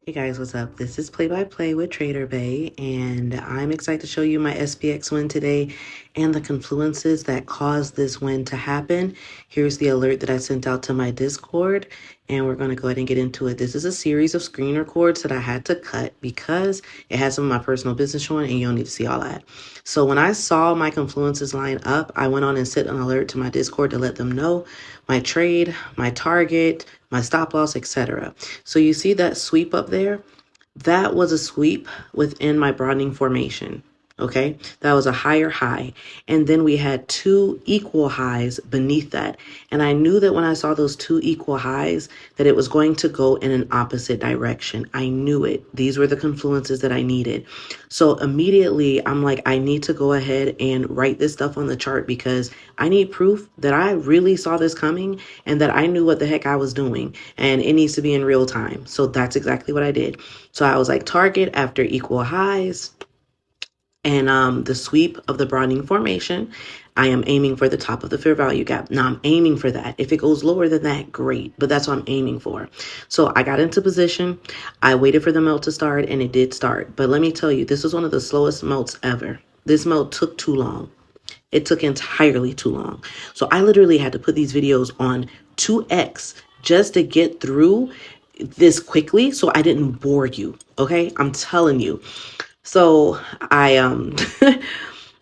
Hey guys, what's up? This is Play by Play with Trader Bay, and I'm excited to show you my SPX win today and the confluences that caused this win to happen. Here's the alert that I sent out to my Discord, and we're going to go ahead and get into it. This is a series of screen records that I had to cut because it has some of my personal business showing, and you don't need to see all that. So when I saw my confluences line up, I went on and sent an alert to my Discord to let them know my trade, my target, my stop loss, etc. So you see that sweep up there? That was a sweep within my broadening formation. Okay, that was a higher high. And then we had two equal highs beneath that. And I knew that when I saw those two equal highs, that it was going to go in an opposite direction. I knew it. These were the confluences that I needed. So immediately I'm like, I need to go ahead and write this stuff on the chart because I need proof that I really saw this coming and that I knew what the heck I was doing. And it needs to be in real time. So that's exactly what I did. So I was like, target after equal highs. And the sweep of the broadening formation, I am aiming for the top of the fair value gap. Now I'm aiming for that. If it goes lower than that, great. But that's what I'm aiming for. So I got into position. I waited for the melt to start, and it did start. But let me tell you, this was one of the slowest melts ever. This melt took too long. It took entirely too long. So I literally had to put these videos on 2x just to get through this quickly so I didn't bore you. Okay? I'm telling you. So I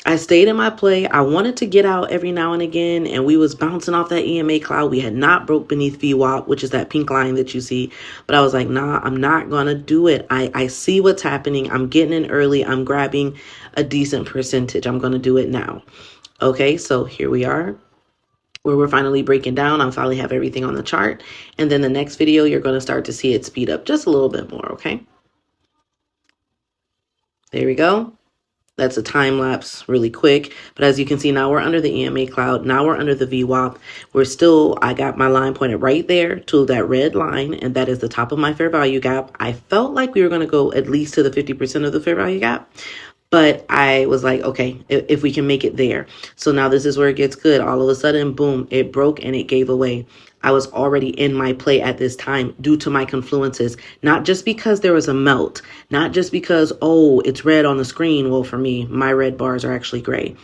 I stayed in my play. I wanted to get out every now and again, and we was bouncing off that EMA cloud. We had not broke beneath VWAP, which is that pink line that you see. But I was like, nah, I'm not going to do it. I see what's happening. I'm getting in early. I'm grabbing a decent percentage. I'm going to do it now. Okay, so here we are, where we're finally breaking down. I finally have everything on the chart. And then the next video, you're going to start to see it speed up just a little bit more, okay? There we go. That's a time lapse really quick. But as you can see, now we're under the EMA cloud. Now we're under the VWAP. I got my line pointed right there to that red line, and that is the top of my fair value gap. I felt like we were going to go at least to the 50% of the fair value gap. But I was like, okay, if we can make it there. So now this is where it gets good. All of a sudden, boom, it broke and it gave away. I was already in my play at this time due to my confluences, not just because there was a melt, not just because, oh, it's red on the screen. Well, for me, my red bars are actually gray.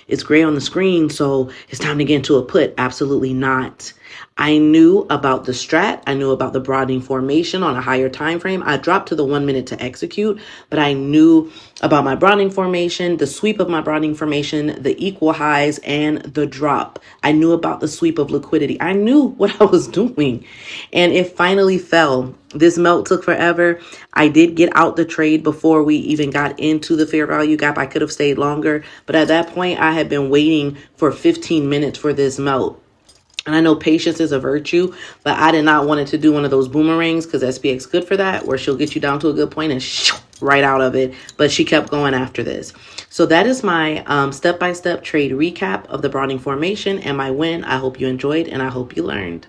It's gray on the screen, so it's time to get into a put. Absolutely not. I knew about the strat. I knew about the broadening formation on a higher time frame. I dropped to the 1 minute to execute, but I knew about my broadening formation, the sweep of my broadening formation, the equal highs, and the drop. I knew about the sweep of liquidity. I knew what I was doing, and it finally fell. This melt took forever. I did get out the trade before we even got into the fair value gap. I could have stayed longer, but at that point, I had been waiting for 15 minutes for this melt. And I know patience is a virtue, but I did not want it to do one of those boomerangs because SPX good for that, where she'll get you down to a good point and right out of it. But she kept going after this. So that is my step-by-step trade recap of the broadening formation and my win. I hope you enjoyed and I hope you learned.